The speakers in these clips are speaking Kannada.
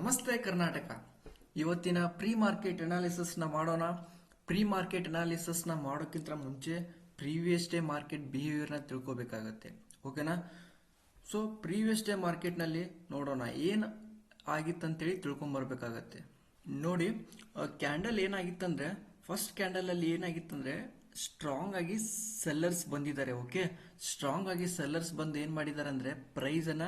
ನಮಸ್ತೆ ಕರ್ನಾಟಕ. ಇವತ್ತಿನ ಪ್ರೀ ಮಾರ್ಕೆಟ್ ಅನಾಲಿಸಿಸ್ ನ ಮಾಡೋಣ. ಪ್ರೀ ಮಾರ್ಕೆಟ್ ಅನಾಲಿಸಿಸ್ ನ ಮಾಡೋಕ್ಕಿಂತ ಮುಂಚೆ ಪ್ರೀವಿಯಸ್ ಡೇ ಮಾರ್ಕೆಟ್ ಬಿಹೇವಿಯರ್ ನ ತಿಳ್ಕೊಬೇಕಾಗತ್ತೆ. ಓಕೆನಾ? ಸೊ ಪ್ರೀವಿಯಸ್ ಡೇ ಮಾರ್ಕೆಟ್ ನಲ್ಲಿ ನೋಡೋಣ ಏನ್ ಆಗಿತ್ತಂತೇಳಿ ತಿಳ್ಕೊಂಬರ್ಬೇಕಾಗತ್ತೆ. ನೋಡಿ, ಕ್ಯಾಂಡಲ್ ಏನಾಗಿತ್ತಂದ್ರೆ, ಫಸ್ಟ್ ಕ್ಯಾಂಡಲ್ ಅಲ್ಲಿ ಏನಾಗಿತ್ತಂದ್ರೆ ಸ್ಟ್ರಾಂಗ್ ಆಗಿ ಸೆಲ್ಲರ್ಸ್ ಬಂದಿದ್ದಾರೆ. ಓಕೆ, ಸ್ಟ್ರಾಂಗ್ ಆಗಿ ಸೆಲ್ಲರ್ಸ್ ಬಂದು ಏನ್ ಮಾಡಿದ್ದಾರೆ ಅಂದ್ರೆ ಪ್ರೈಸ್ ಅನ್ನ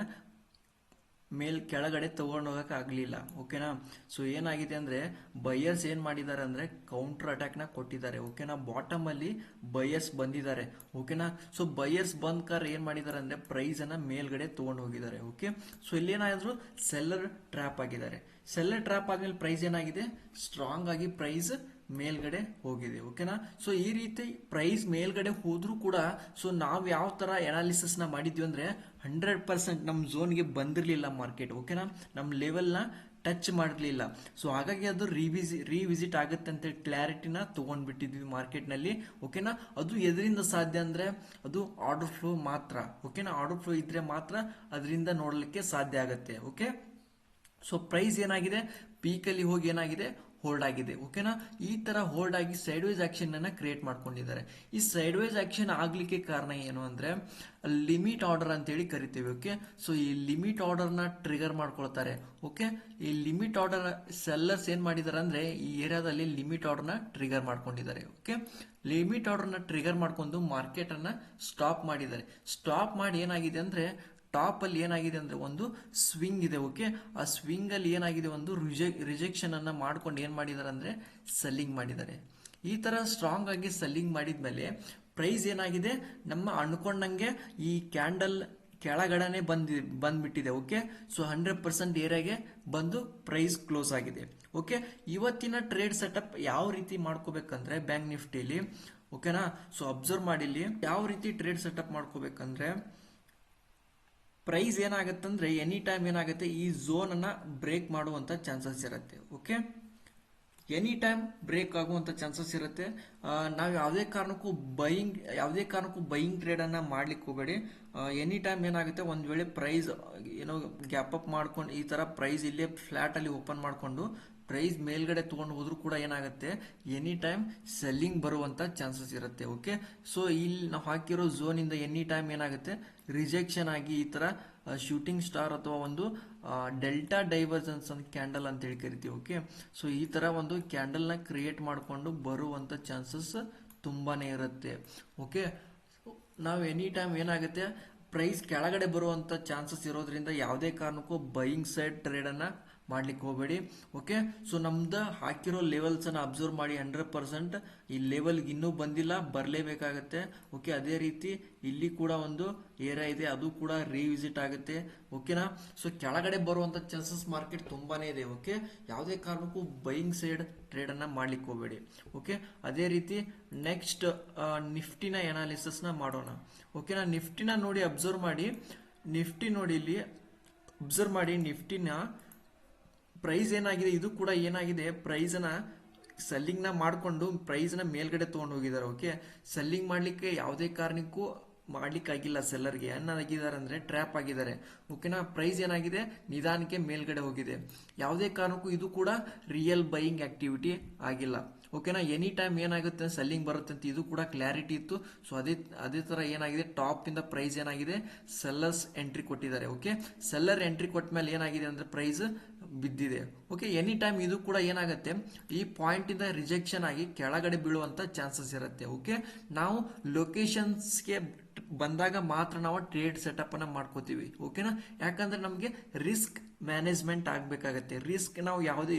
ಕೆಳಗಡೆ ತಗೊಂಡು ಹೋಗಕ್ ಆಗ್ಲಿಲ್ಲ. ಓಕೆನಾ? ಸೊ ಏನಾಗಿದೆ ಅಂದ್ರೆ ಬಯರ್ಸ್ ಏನ್ ಮಾಡಿದ್ದಾರೆ ಅಂದ್ರೆ ಕೌಂಟರ್ ಅಟ್ಯಾಕ್ ನ ಕೊಟ್ಟಿದ್ದಾರೆ. ಓಕೆನಾ? ಬಾಟಮ್ ಅಲ್ಲಿ ಬಯರ್ಸ್ ಬಂದಿದ್ದಾರೆ. ಓಕೆನಾ? ಸೊ ಬಯರ್ಸ್ ಬಂದ್ ಕಾರ್ ಏನ್ ಮಾಡಿದ್ದಾರೆ ಅಂದ್ರೆ ಪ್ರೈಸ್ ಅನ್ನ ಮೇಲ್ಗಡೆ ತಗೊಂಡು ಹೋಗಿದ್ದಾರೆ. ಓಕೆ, ಸೊ ಇಲ್ಲಿ ಏನಾದ್ರು ಸೆಲ್ಲರ್ ಟ್ರ್ಯಾಪ್ ಆಗಿದ್ದಾರೆ. ಸೆಲ್ಲರ್ ಟ್ರ್ಯಾಪ್ ಆದ್ಮೇಲೆ ಪ್ರೈಸ್ ಏನಾಗಿದೆ, ಸ್ಟ್ರಾಂಗ್ ಆಗಿ ಪ್ರೈಸ್ ಮೇಲ್ಗಡೆ ಹೋಗಿದೆ. ಓಕೆನಾ? ಸೊ ಈ ರೀತಿ ಪ್ರೈಸ್ ಮೇಲ್ಗಡೆ ಹೋದ್ರೂ ಕೂಡ ಸೊ ನಾವ್ ಯಾವ ತರ ಅನಾಲಿಸಿಸ್ ನ ಮಾಡಿದ್ವಿ ಅಂದ್ರೆ 100% ನಮ್ ಝೋನ್ಗೆ ಬಂದಿರ್ಲಿಲ್ಲ ಮಾರ್ಕೆಟ್. ಓಕೆನಾ? ನಮ್ ಲೆವೆಲ್ ನ ಟಚ್ ಮಾಡಲಿಲ್ಲ. ಸೊ ಹಾಗಾಗಿ ಅದು ರಿವಿಸಿಟ್ ಆಗುತ್ತೆ ಅಂತ ಕ್ಲಾರಿಟಿನ ತಗೊಂಡ್ಬಿಟ್ಟಿದ್ವಿ ಮಾರ್ಕೆಟ್ ನಲ್ಲಿ. ಓಕೆನಾ? ಅದು ಎದರಿಂದ ಸಾಧ್ಯ ಅಂದ್ರೆ ಅದು ಆರ್ಡರ್ ಫ್ಲೋ ಮಾತ್ರ. ಓಕೆನಾ? ಆರ್ಡರ್ ಫ್ಲೋ ಇದ್ರೆ ಮಾತ್ರ ಅದರಿಂದ ನೋಡ್ಲಿಕ್ಕೆ ಸಾಧ್ಯ ಆಗುತ್ತೆ. ಓಕೆ, ಸೊ ಪ್ರೈಸ್ ಏನಾಗಿದೆ, ಪೀಕ್ ಅಲ್ಲಿ ಹೋಗಿ ಏನಾಗಿದೆ, ಹೋಲ್ಡ್ ಆಗಿದೆ. ಓಕೆನಾ? ಈ ತರ ಹೋಲ್ಡ್ ಆಗಿ ಸೈಡ್ ವೈಸ್ ಆಕ್ಷನ್ ಅನ್ನ ಕ್ರಿಯೇಟ್ ಮಾಡ್ಕೊಂಡಿದ್ದಾರೆ. ಈ ಸೈಡ್ ವೈಸ್ ಆಕ್ಷನ್ ಆಗ್ಲಿಕ್ಕೆ ಕಾರಣ ಏನು ಅಂದ್ರೆ ಲಿಮಿಟ್ ಆರ್ಡರ್ ಅಂತ ಹೇಳಿ ಕರಿತೀವಿ. ಓಕೆ, ಸೊ ಈ ಲಿಮಿಟ್ ಆರ್ಡರ್ ನ ಟ್ರಿಗರ್ ಮಾಡ್ಕೊಳ್ತಾರೆ. ಓಕೆ, ಈ ಲಿಮಿಟ್ ಆರ್ಡರ್ ಸೆಲ್ಲರ್ಸ್ ಏನ್ ಮಾಡಿದ್ದಾರೆ ಅಂದ್ರೆ ಈ ಏರಿಯಾದಲ್ಲಿ ಲಿಮಿಟ್ ಆರ್ಡರ್ ನ ಟ್ರಿಗರ್ ಮಾಡ್ಕೊಂಡಿದ್ದಾರೆ. ಓಕೆ, ಲಿಮಿಟ್ ಆರ್ಡರ್ ನ ಟ್ರಿಗರ್ ಮಾಡ್ಕೊಂಡು ಮಾರ್ಕೆಟ್ ಅನ್ನ ಸ್ಟಾಪ್ ಮಾಡಿದ್ದಾರೆ. ಸ್ಟಾಪ್ ಮಾಡಿ ಏನಾಗಿದೆ ಅಂದ್ರೆ ಟಾಪ್ ಅಲ್ಲಿ ಏನಾಗಿದೆ ಅಂದ್ರೆ ಒಂದು ಸ್ವಿಂಗ್ ಇದೆ. ಓಕೆ, ಆ ಸ್ವಿಂಗ್ ಅಲ್ಲಿ ಏನಾಗಿದೆ, ಒಂದು ರಿಜೆಕ್ಷನ್ ಅನ್ನ ಮಾಡ್ಕೊಂಡು ಏನ್ ಮಾಡಿದಾರೆ ಅಂದ್ರೆ ಸೆಲ್ಲಿಂಗ್ ಮಾಡಿದ್ದಾರೆ. ಈ ತರ ಸ್ಟ್ರಾಂಗ್ ಆಗಿ ಸೆಲ್ಲಿಂಗ್ ಮಾಡಿದ್ಮೇಲೆ ಪ್ರೈಸ್ ಏನಾಗಿದೆ, ನಮ್ಮ ಅನ್ಕೊಂಡಂಗೆ ಈ ಕ್ಯಾಂಡಲ್ ಕೆಳಗಡೆನೆ ಬಂದ್ಬಿಟ್ಟಿದೆ. ಓಕೆ, ಸೊ 100% ಏರಿಯಾಗೆ ಬಂದು ಪ್ರೈಸ್ ಕ್ಲೋಸ್ ಆಗಿದೆ. ಓಕೆ, ಇವತ್ತಿನ ಟ್ರೇಡ್ ಸೆಟಪ್ ಯಾವ ರೀತಿ ಮಾಡ್ಕೋಬೇಕಂದ್ರೆ ಬ್ಯಾಂಕ್ ನಿಫ್ಟಿಲಿ, ಓಕೆನಾ? ಸೊ ಅಬ್ಸರ್ವ್ ಮಾಡಿಲಿ ಯಾವ ರೀತಿ ಟ್ರೇಡ್ ಸೆಟಪ್ ಮಾಡ್ಕೋಬೇಕಂದ್ರೆ ಪ್ರೈಸ್ ಏನಾಗತ್ತಂದ್ರೆ ಎನಿ ಟೈಮ್ ಏನಾಗುತ್ತೆ, ಈ ಝೋನ್ ಅನ್ನ ಬ್ರೇಕ್ ಮಾಡುವಂತ ಚಾನ್ಸಸ್ ಇರುತ್ತೆ. ಓಕೆ, ಎನಿ ಟೈಮ್ ಬ್ರೇಕ್ ಆಗುವಂತ ಚಾನ್ಸಸ್ ಇರುತ್ತೆ. ನಾವು ಯಾವುದೇ ಕಾರಣಕ್ಕೂ ಬೈಯಿಂಗ್ ಟ್ರೇಡ್ ಅನ್ನ ಮಾಡ್ಲಿಕ್ಕೆ ಹೋಗಬೇಡಿ. ಎನಿ ಟೈಮ್ ಏನಾಗುತ್ತೆ, ಒಂದ್ ವೇಳೆ ಪ್ರೈಸ್ ಏನೋ ಗ್ಯಾಪ್ ಅಪ್ ಮಾಡ್ಕೊಂಡು ಈ ತರ ಪ್ರೈಸ್ ಇಲ್ಲೇ ಫ್ಲಾಟ್ ಅಲ್ಲಿ ಓಪನ್ ಮಾಡ್ಕೊಂಡು ಪ್ರೈಸ್ ಮೇಲ್ಗಡೆ ತಗೊಂಡು ಹೋದ್ರೂ ಕೂಡ ಏನಾಗುತ್ತೆ, ಎನಿ ಟೈಮ್ ಸೆಲ್ಲಿಂಗ್ ಬರುವಂತ ಚಾನ್ಸಸ್ ಇರುತ್ತೆ. ಓಕೆ, ಸೊ ಇಲ್ಲಿ ನಾವು ಹಾಕಿರೋ ಝೋನ್ ಇಂದ ಎನಿ ಟೈಮ್ ಏನಾಗುತ್ತೆ, ರಿಜೆಕ್ಷನ್ ಆಗಿ ಈ ತರ ಶೂಟಿಂಗ್ ಸ್ಟಾರ್ ಅಥವಾ ಒಂದು ಡೆಲ್ಟಾ ಡೈವರ್ಜೆನ್ಸ್ ಅಂತ ಕ್ಯಾಂಡಲ್ ಅಂತ ಹೇಳಿ ಕರಿತೀವಿ. ಓಕೆ, ಸೊ ಈ ತರ ಒಂದು ಕ್ಯಾಂಡಲ್ ನ ಕ್ರಿಯೇಟ್ ಮಾಡಿಕೊಂಡು ಬರುವಂತ ಚಾನ್ಸಸ್ ತುಂಬಾನೇ ಇರುತ್ತೆ. ಓಕೆ, ನಾವು ಎನಿ ಟೈಮ್ ಏನಾಗುತ್ತೆ, ಪ್ರೈಸ್ ಕೆಳಗಡೆ ಬರುವಂತ ಚಾನ್ಸಸ್ ಇರೋದ್ರಿಂದ ಯಾವುದೇ ಕಾರಣಕ್ಕೂ ಬೈಯಿಂಗ್ ಸೈಡ್ ಟ್ರೇಡ್ ಅನ್ನ ಮಾಡ್ಲಿಕ್ಕೆ ಹೋಗಬೇಡಿ. ಓಕೆ, ಸೊ ನಮ್ದು ಹಾಕಿರೋ ಲೆವೆಲ್ಸ್ ಅನ್ನ ಅಬ್ಸರ್ವ್ ಮಾಡಿ. 100% ಈ ಲೆವೆಲ್ ಇನ್ನೂ ಬಂದಿಲ್ಲ, ಬರಲೇಬೇಕಾಗತ್ತೆ. ಓಕೆ, ಅದೇ ರೀತಿ ಇಲ್ಲಿ ಕೂಡ ಒಂದು ಏರಿಯಾ ಇದೆ, ಅದು ಕೂಡ ರಿವಿಸಿಟ್ ಆಗುತ್ತೆ. ಓಕೆನಾ? ಸೊ ಕೆಳಗಡೆ ಬರುವಂತ ಚಾನ್ಸಸ್ ಮಾರ್ಕೆಟ್ ತುಂಬಾನೇ ಇದೆ. ಓಕೆ, ಯಾವುದೇ ಕಾರಣಕ್ಕೂ ಬೈಯಿಂಗ್ ಸೈಡ್ ಟ್ರೇಡ್ ಅನ್ನ ಮಾಡ್ಲಿಕ್ಕೆ ಹೋಗಬೇಡಿ. ಓಕೆ, ಅದೇ ರೀತಿ ನೆಕ್ಸ್ಟ್ ನಿಫ್ಟಿನ ಅನಾಲಿಸಿಸ್ ನ ಮಾಡೋಣ. ಓಕೆನಾ? ನಿಫ್ಟಿನ ನೋಡಿ ಅಬ್ಸರ್ವ್ ಮಾಡಿ. ನಿಫ್ಟಿ ನೋಡಿ, ಇಲ್ಲಿ ಅಬ್ಸರ್ವ್ ಮಾಡಿ ನಿಫ್ಟಿನ ಪ್ರೈಸ್ ಏನಾಗಿದೆ, ಇದು ಕೂಡ ಏನಾಗಿದೆ, ಪ್ರೈಸ್ ನ ಸೆಲ್ಲಿಂಗ್ ನ ಮಾಡ್ಕೊಂಡು ಪ್ರೈಸ್ ನ ಮೇಲ್ಗಡೆ ತಗೊಂಡು ಹೋಗಿದ್ದಾರೆ. ಓಕೆ, ಸೆಲ್ಲಿಂಗ್ ಮಾಡ್ಲಿಕ್ಕೆ ಯಾವುದೇ ಕಾರಣಕ್ಕೂ ಮಾಡ್ಲಿಕ್ಕೆ ಆಗಿಲ್ಲ. ಸೆಲ್ಲರ್ಗೆ ಏನಾಗಿದ್ದಾರೆ ಅಂದ್ರೆ ಟ್ರ್ಯಾಪ್ ಆಗಿದ್ದಾರೆ. ಓಕೆನಾ? ಪ್ರೈಸ್ ಏನಾಗಿದೆ, ನಿಧಾನಕ್ಕೆ ಮೇಲ್ಗಡೆ ಹೋಗಿದೆ. ಯಾವುದೇ ಕಾರಣಕ್ಕೂ ಇದು ಕೂಡ ರಿಯಲ್ ಬೈಯಿಂಗ್ ಆಕ್ಟಿವಿಟಿ ಆಗಿಲ್ಲ. ಓಕೆನಾ? ಎನಿ ಟೈಮ್ ಏನಾಗುತ್ತೆ, ಸೆಲ್ಲಿಂಗ್ ಬರುತ್ತೆ ಅಂತ ಇದು ಕೂಡ ಕ್ಲಾರಿಟಿ ಇತ್ತು. ಸೊ ಅದೇ ತರ ಏನಾಗಿದೆ, ಟಾಪ್ ಇಂದ ಪ್ರೈಸ್ ಏನಾಗಿದೆ, ಸೆಲ್ಲರ್ಸ್ ಎಂಟ್ರಿ ಕೊಟ್ಟಿದ್ದಾರೆ. ಓಕೆ, ಸೆಲ್ಲರ್ ಎಂಟ್ರಿ ಕೊಟ್ಟ ಮೇಲೆ ಏನಾಗಿದೆ ಅಂದ್ರೆ ಪ್ರೈಸ್ ಬಿದ್ದಿದೆ. ಓಕೆ, ಎನಿ ಟೈಮ್ ಇದು ಕೂಡ ಏನಾಗುತ್ತೆ, ಈ ಪಾಯಿಂಟ್ ಇಂದ ರಿಜೆಕ್ಷನ್ ಆಗಿ ಕೆಳಗಡೆ ಬೀಳುವಂತ ಚಾನ್ಸಸ್ ಇರುತ್ತೆ. ಓಕೆ, ನಾವು ಲೊಕೇಶನ್ಸ್ಗೆ ಬಂದಾಗ ಮಾತ್ರ ನಾವು ಟ್ರೇಡ್ ಸೆಟಪ್ ಅನ್ನ ಮಾಡ್ಕೋತೀವಿ. ಓಕೆನಾ? ಯಾಕಂದ್ರೆ ನಮಗೆ ರಿಸ್ಕ್ ಮ್ಯಾನೇಜ್ಮೆಂಟ್ ಆಗ್ಬೇಕಾಗತ್ತೆ. ನಾವು ಯಾವುದೇ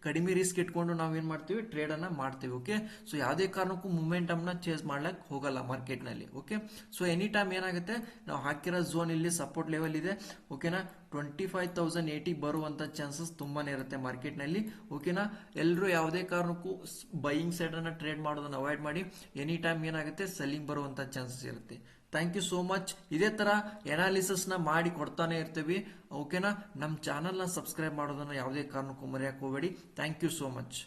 ಕಡಿಮೆ ರಿಸ್ಕ್ ಇಟ್ಕೊಂಡು ನಾವು ಏನ್ ಮಾಡ್ತೀವಿ, ಟ್ರೇಡ್ ಅನ್ನ ಮಾಡ್ತೀವಿ. ಓಕೆ, ಸೊ ಯಾವುದೇ ಕಾರಣಕ್ಕೂ ಮೂಮೆಂಟಮ್ ನ ಚೇಂಜ್ ಮಾಡ್ಲಕ್ ಹೋಗಲ್ಲ ಮಾರ್ಕೆಟ್ ನಲ್ಲಿ. ಓಕೆ, ಸೊ ಎನಿ ಟೈಮ್ ಏನಾಗುತ್ತೆ, ನಾವು ಹಾಕಿರೋ ಝೋನ್ ಇಲ್ಲಿ ಸಪೋರ್ಟ್ ಲೆವೆಲ್ ಇದೆ. ಓಕೆನಾ? 25,080 ಬರುವಂತ ಚಾನ್ಸಸ್ ತುಂಬಾನೇ ಇರುತ್ತೆ ಮಾರ್ಕೆಟ್ ನಲ್ಲಿ. ಓಕೆನಾ? ಎಲ್ಲರೂ ಯಾವುದೇ ಕಾರಣಕ್ಕೂ ಬೈಯಿಂಗ್ ಸೈಡ್ ಅನ್ನ ಟ್ರೇಡ್ ಮಾಡೋದನ್ನ ಅವಾಯ್ಡ್ ಮಾಡಿ. ಎನಿ ಟೈಮ್ ಏನಾಗುತ್ತೆ, ಸೆಲ್ಲಿಂಗ್ ಬರುವಂತ ಚಾನ್ಸಸ್ ಇರುತ್ತೆ. Thank you so much. ಇದೇ ತರ ಅನಾಲಿಸಿಸ್ ನ ಮಾಡಿ ಕೊಡ್ತಾನೆ ಇರ್ತೀವಿ. ಓಕೆನಾ? ನಮ್ಮ ಚಾನಲ್ ನ ಸಬ್ಸ್ಕ್ರೈಬ್ ಮಾಡೋದನ್ನ ಯಾವುದೇ ಕಾರಣಕ್ಕೂ ಮರೆಯಕ್ಕೆ ಹೋಗಬೇಡಿ. Thank you so much.